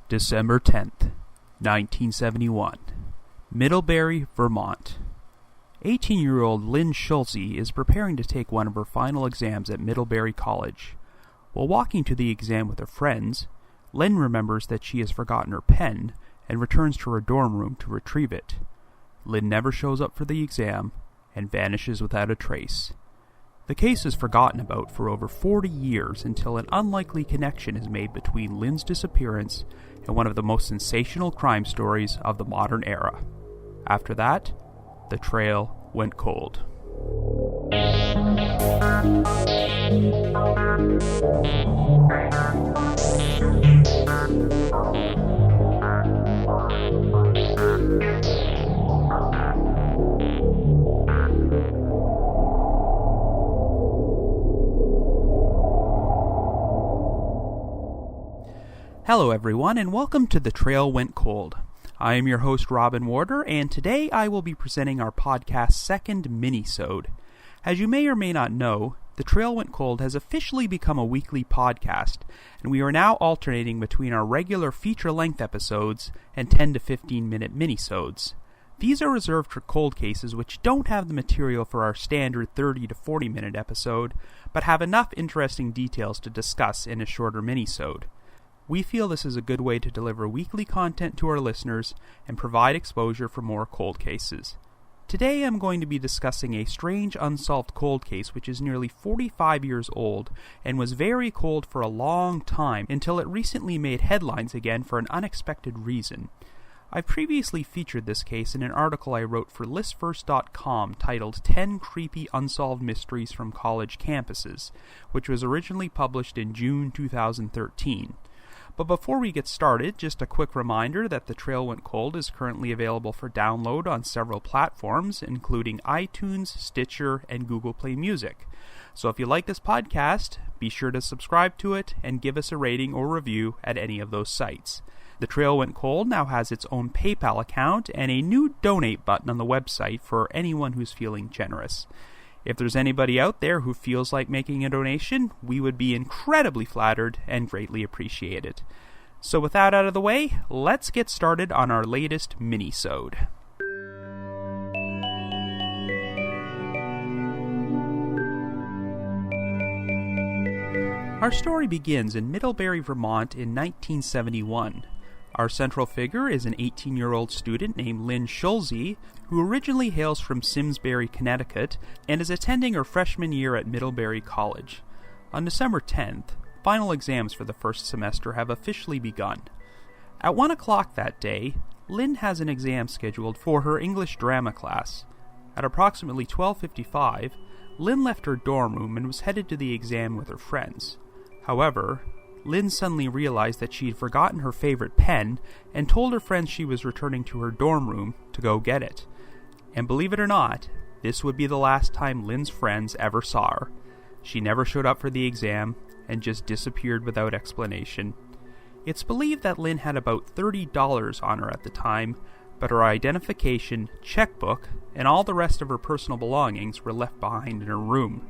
December 10th, 1971. Middlebury, Vermont. 18-year-old Lynne Schulze is preparing to take one of her final exams at Middlebury College. While walking to the exam with her friends, Lynne remembers that she has forgotten her pen and returns to her dorm room to retrieve it. Lynne never shows up for the exam and vanishes without a trace. The case is forgotten about for over 40 years until an unlikely connection is made between Lynne's disappearance and one of the most sensational crime stories of the modern era. After that, the trail went cold. Hello everyone, and welcome to The Trail Went Cold. I am your host Robin Warder, and today I will be presenting our podcast's second Minisode. As you may or may not know, The Trail Went Cold has officially become a weekly podcast, and we are now alternating between our regular feature-length episodes and 10 to 15-minute minisodes. These are reserved for cold cases which don't have the material for our standard 30 to 40-minute episode, but have enough interesting details to discuss in a shorter minisode. We feel this is a good way to deliver weekly content to our listeners and provide exposure for more cold cases. Today I'm going to be discussing a strange unsolved cold case which is nearly 45 years old and was very cold for a long time until it recently made headlines again for an unexpected reason. I've previously featured this case in an article I wrote for listverse.com titled 10 Creepy Unsolved Mysteries from College Campuses, which was originally published in June 2013. But before we get started, just a quick reminder that The Trail Went Cold is currently available for download on several platforms, including iTunes, Stitcher, and Google Play Music. So if you like this podcast, be sure to subscribe to it and give us a rating or review at any of those sites. The Trail Went Cold now has its own PayPal account and a new donate button on the website for anyone who's feeling generous. If there's anybody out there who feels like making a donation, we would be incredibly flattered and greatly appreciate it. So with that out of the way, let's get started on our latest minisode. Our story begins in Middlebury, Vermont in 1971. Our central figure is an 18-year-old student named Lynne Schulze, who originally hails from Simsbury, Connecticut, and is attending her freshman year at Middlebury College. On December 10th, final exams for the first semester have officially begun. At 1 o'clock that day, Lynne has an exam scheduled for her English drama class. At approximately 12:55, Lynne left her dorm room and was headed to the exam with her friends. However, Lynne suddenly realized that she had forgotten her favorite pen and told her friends she was returning to her dorm room to go get it. And believe it or not, this would be the last time Lynne's friends ever saw her. She never showed up for the exam and just disappeared without explanation. It's believed that Lynne had about $30 on her at the time, but her identification, checkbook, and all the rest of her personal belongings were left behind in her room.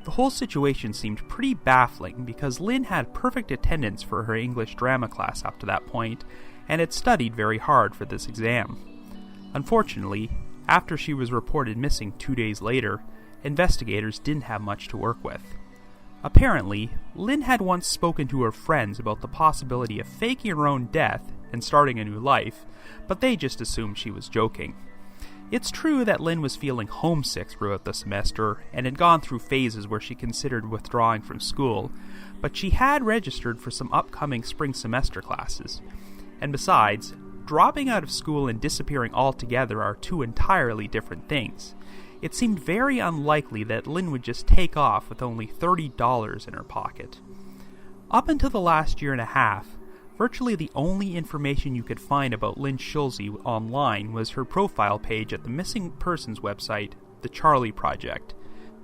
The whole situation seemed pretty baffling because Lynne had perfect attendance for her English drama class up to that point and had studied very hard for this exam. Unfortunately, after she was reported missing 2 days later, investigators didn't have much to work with. Apparently, Lynne had once spoken to her friends about the possibility of faking her own death and starting a new life, but they just assumed she was joking. It's true that Lynne was feeling homesick throughout the semester and had gone through phases where she considered withdrawing from school, but she had registered for some upcoming spring semester classes. And besides, dropping out of school and disappearing altogether are two entirely different things. It seemed very unlikely that Lynne would just take off with only $30 in her pocket. Up until the last year and a half, virtually the only information you could find about Lynne Schulze online was her profile page at the missing persons website, The Charlie Project.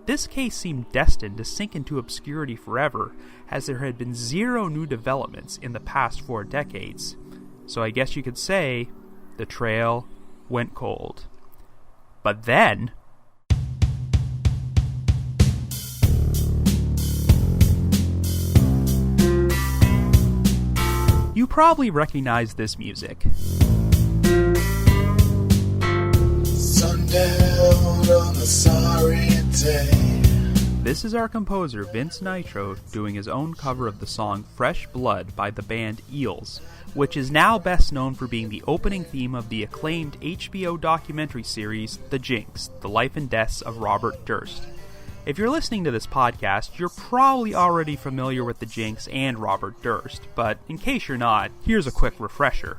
This case seemed destined to sink into obscurity forever, as there had been zero new developments in the past 4 decades. So I guess you could say, the trail went cold. But then, You probably recognize this music. Sundown on a sorry day. This is our composer Vince Nitro doing his own cover of the song Fresh Blood by the band Eels, which is now best known for being the opening theme of the acclaimed HBO documentary series The Jinx, The Life and Deaths of Robert Durst. If you're listening to this podcast, you're probably already familiar with The Jinx and Robert Durst, but in case you're not, here's a quick refresher.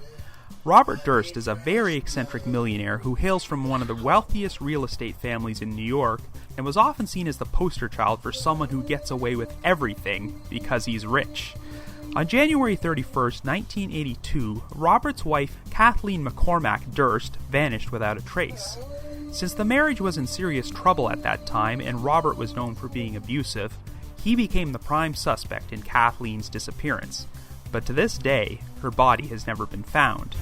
Robert Durst is a very eccentric millionaire who hails from one of the wealthiest real estate families in New York and was often seen as the poster child for someone who gets away with everything because he's rich. On January 31st, 1982, Robert's wife, Kathleen McCormack Durst, vanished without a trace. Since the marriage was in serious trouble at that time and Robert was known for being abusive, he became the prime suspect in Kathleen's disappearance. But to this day, her body has never been found.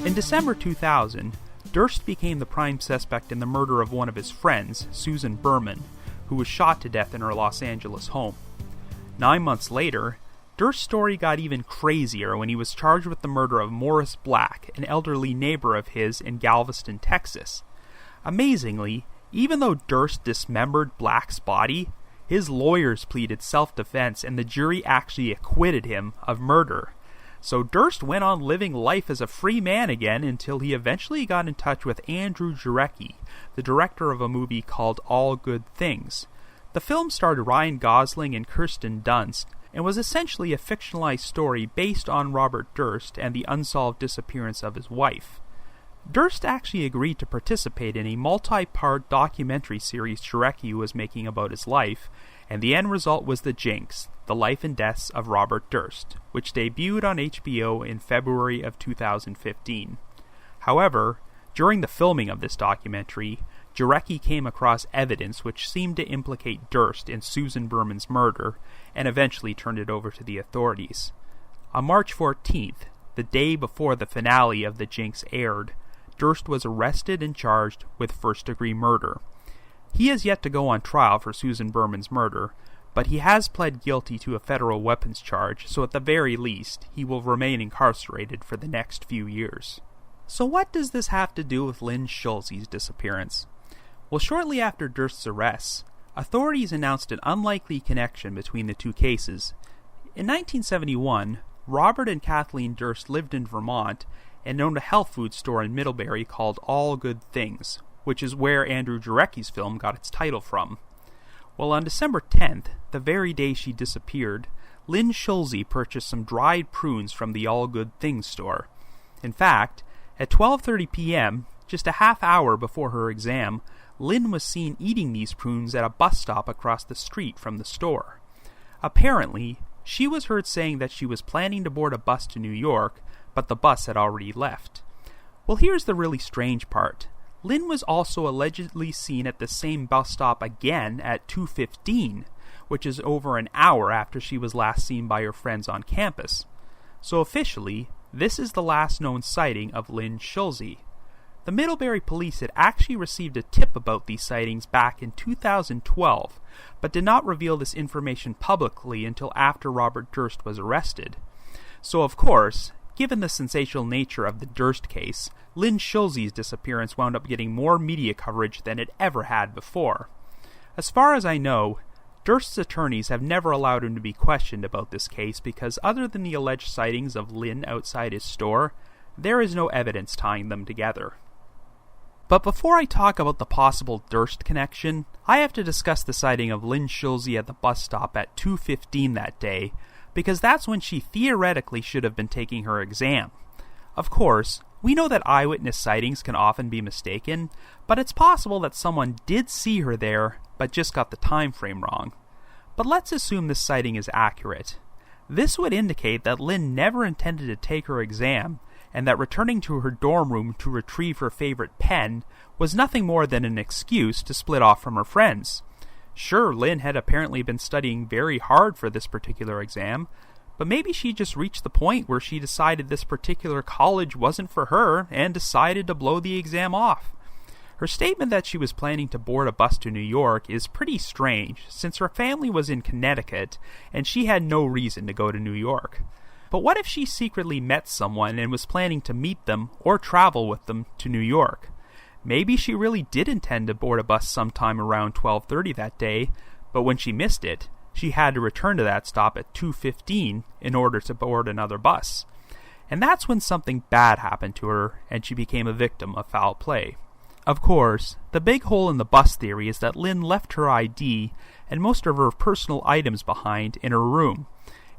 In December 2000, Durst became the prime suspect in the murder of one of his friends, Susan Berman, who was shot to death in her Los Angeles home. 9 months later, Durst's story got even crazier when he was charged with the murder of Morris Black, an elderly neighbor of his in Galveston, Texas. Amazingly, even though Durst dismembered Black's body, his lawyers pleaded self-defense and the jury actually acquitted him of murder. So Durst went on living life as a free man again until he eventually got in touch with Andrew Jarecki, the director of a movie called All Good Things. The film starred Ryan Gosling and Kirsten Dunst and was essentially a fictionalized story based on Robert Durst and the unsolved disappearance of his wife. Durst actually agreed to participate in a multi-part documentary series Jarecki was making about his life, and the end result was The Jinx, The Life and Deaths of Robert Durst, which debuted on HBO in February of 2015. However, during the filming of this documentary, Jarecki came across evidence which seemed to implicate Durst in Susan Berman's murder, and eventually turned it over to the authorities. On March 14th, the day before the finale of The Jinx aired, Durst was arrested and charged with first-degree murder. He has yet to go on trial for Susan Berman's murder, but he has pled guilty to a federal weapons charge, so at the very least, he will remain incarcerated for the next few years. So what does this have to do with Lynne Schulze's disappearance? Well, shortly after Durst's arrest, authorities announced an unlikely connection between the two cases. In 1971, Robert and Kathleen Durst lived in Vermont and owned a health food store in Middlebury called All Good Things, which is where Andrew Jarecki's film got its title from. Well, on December 10th, the very day she disappeared, Lynne Schulze purchased some dried prunes from the All Good Things store. In fact, at 12:30 p.m., just a half hour before her exam, Lynne was seen eating these prunes at a bus stop across the street from the store. Apparently, she was heard saying that she was planning to board a bus to New York, but the bus had already left. Well, here's the really strange part. Lynne was also allegedly seen at the same bus stop again at 2:15, which is over an hour after she was last seen by her friends on campus. So officially, this is the last known sighting of Lynne Schulze. The Middlebury police had actually received a tip about these sightings back in 2012, but did not reveal this information publicly until after Robert Durst was arrested. So of course, given the sensational nature of the Durst case, Lynne Schulze's disappearance wound up getting more media coverage than it ever had before. As far as I know, Durst's attorneys have never allowed him to be questioned about this case because other than the alleged sightings of Lynne outside his store, there is no evidence tying them together. But before I talk about the possible Durst connection, I have to discuss the sighting of Lynne Schulze at the bus stop at 2:15 that day, because that's when she theoretically should have been taking her exam. Of course, we know that eyewitness sightings can often be mistaken, but it's possible that someone did see her there, but just got the time frame wrong. But let's assume this sighting is accurate. This would indicate that Lynne never intended to take her exam, and that returning to her dorm room to retrieve her favorite pen was nothing more than an excuse to split off from her friends. Sure, Lynne had apparently been studying very hard for this particular exam, but maybe she just reached the point where she decided this particular college wasn't for her and decided to blow the exam off. Her statement that she was planning to board a bus to New York is pretty strange, since her family was in Connecticut and she had no reason to go to New York. But what if she secretly met someone and was planning to meet them or travel with them to New York? Maybe she really did intend to board a bus sometime around 12:30 that day, but when she missed it, she had to return to that stop at 2:15 in order to board another bus. And that's when something bad happened to her and she became a victim of foul play. Of course, the big hole in the bus theory is that Lynne left her ID and most of her personal items behind in her room,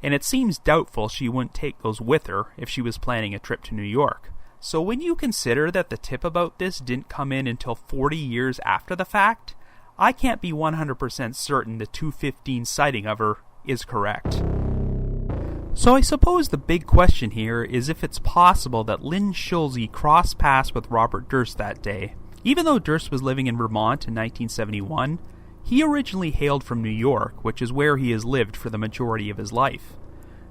and it seems doubtful she wouldn't take those with her if she was planning a trip to New York. So when you consider that the tip about this didn't come in until 40 years after the fact, I can't be 100% certain the 2:15 sighting of her is correct. So I suppose the big question here is if it's possible that Lynne Schulze crossed paths with Robert Durst that day. Even though Durst was living in Vermont in 1971, he originally hailed from New York, which is where he has lived for the majority of his life.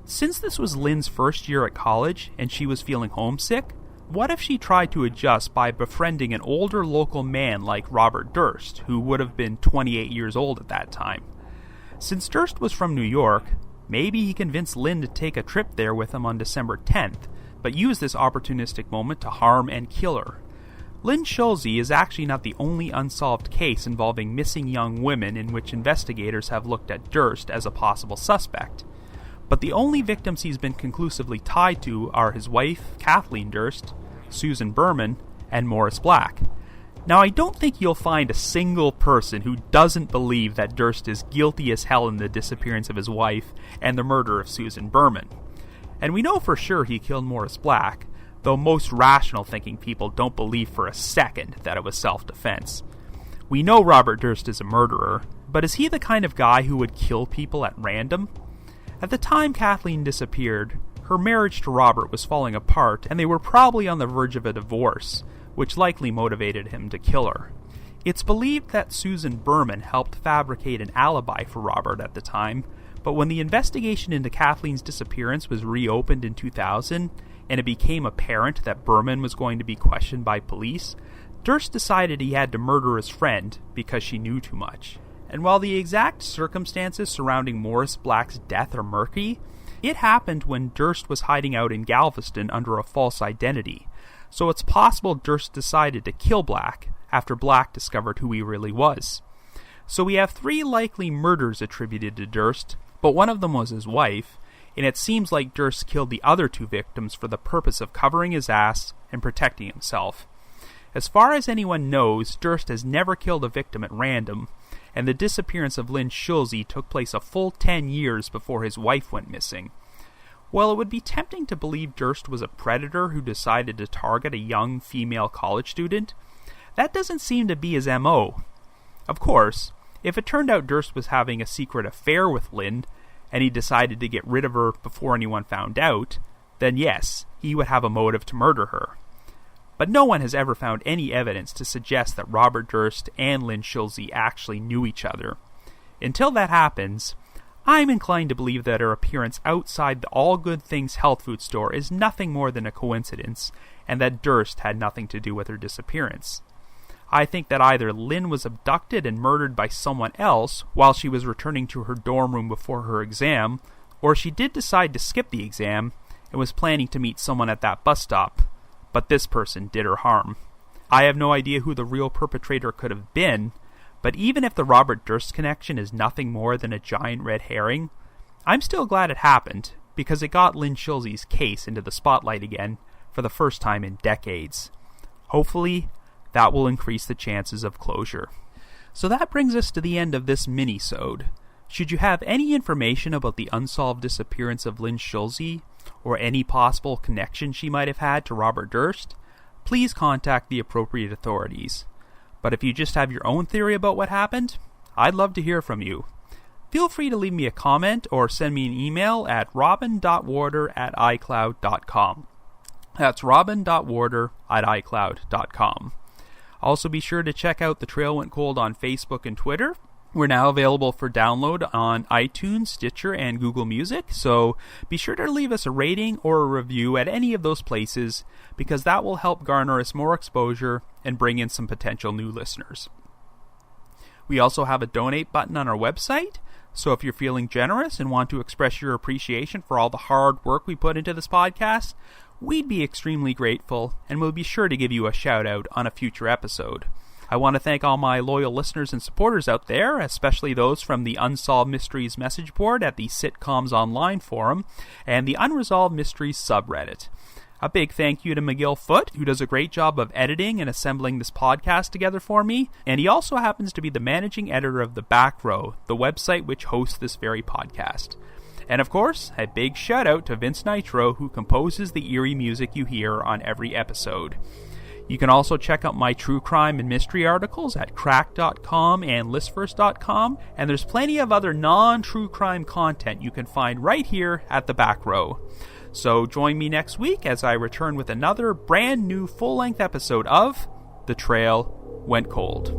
Since this was Lynne's first year at college and she was feeling homesick, what if she tried to adjust by befriending an older local man like Robert Durst, who would have been 28 years old at that time? Since Durst was from New York, maybe he convinced Lynne to take a trip there with him on December 10th, but used this opportunistic moment to harm and kill her. Lynne Schulze is actually not the only unsolved case involving missing young women in which investigators have looked at Durst as a possible suspect. But the only victims he's been conclusively tied to are his wife, Kathleen Durst, Susan Berman, and Morris Black. Now, I don't think you'll find a single person who doesn't believe that Durst is guilty as hell in the disappearance of his wife and the murder of Susan Berman. And we know for sure he killed Morris Black, though most rational-thinking people don't believe for a second that it was self-defense. We know Robert Durst is a murderer, but is he the kind of guy who would kill people at random? At the time Kathleen disappeared, her marriage to Robert was falling apart, and they were probably on the verge of a divorce, which likely motivated him to kill her. It's believed that Susan Berman helped fabricate an alibi for Robert at the time, but when the investigation into Kathleen's disappearance was reopened in 2000, and it became apparent that Berman was going to be questioned by police, Durst decided he had to murder his friend because she knew too much. And while the exact circumstances surrounding Morris Black's death are murky, it happened when Durst was hiding out in Galveston under a false identity, so it's possible Durst decided to kill Black after Black discovered who he really was. So we have 3 likely murders attributed to Durst, but one of them was his wife, and it seems like Durst killed the other 2 victims for the purpose of covering his ass and protecting himself. As far as anyone knows, Durst has never killed a victim at random, and the disappearance of Lynne Schulze took place a full 10 years before his wife went missing. While it would be tempting to believe Durst was a predator who decided to target a young female college student, that doesn't seem to be his MO. Of course, if it turned out Durst was having a secret affair with Lynne, and he decided to get rid of her before anyone found out, then yes, he would have a motive to murder her. But no one has ever found any evidence to suggest that Robert Durst and Lynne Schulze actually knew each other. Until that happens, I'm inclined to believe that her appearance outside the All Good Things health food store is nothing more than a coincidence, and that Durst had nothing to do with her disappearance. I think that either Lynne was abducted and murdered by someone else while she was returning to her dorm room before her exam, or she did decide to skip the exam and was planning to meet someone at that bus stop, but this person did her harm. I have no idea who the real perpetrator could have been, but even if the Robert Durst connection is nothing more than a giant red herring, I'm still glad it happened, because it got Lynne Schulze's case into the spotlight again for the first time in decades. Hopefully, that will increase the chances of closure. So that brings us to the end of this Minisode. Should you have any information about the unsolved disappearance of Lynne Schulze, or any possible connection she might have had to Robert Durst, please contact the appropriate authorities. But if you just have your own theory about what happened, I'd love to hear from you. Feel free to leave me a comment or send me an email at robin.warder@icloud.com. That's robin.warder@icloud.com. Also be sure to check out The Trail Went Cold on Facebook and Twitter, We're now available for download on iTunes, Stitcher, and Google Music, so be sure to leave us a rating or a review at any of those places, because that will help garner us more exposure and bring in some potential new listeners. We also have a donate button on our website, so if you're feeling generous and want to express your appreciation for all the hard work we put into this podcast, we'd be extremely grateful, and we'll be sure to give you a shout out on a future episode. I want to thank all my loyal listeners and supporters out there, especially those from the Unsolved Mysteries message board at the Sitcoms Online forum and the Unresolved Mysteries subreddit. A big thank you to McGill Foote, who does a great job of editing and assembling this podcast together for me, and he also happens to be the managing editor of The Back Row, the website which hosts this very podcast. And of course, a big shout out to Vince Nitro, who composes the eerie music you hear on every episode. You can also check out my true crime and mystery articles at crack.com and listverse.com, and there's plenty of other non-true crime content you can find right here at The Back Row. So join me next week as I return with another brand new full-length episode of The Trail Went Cold.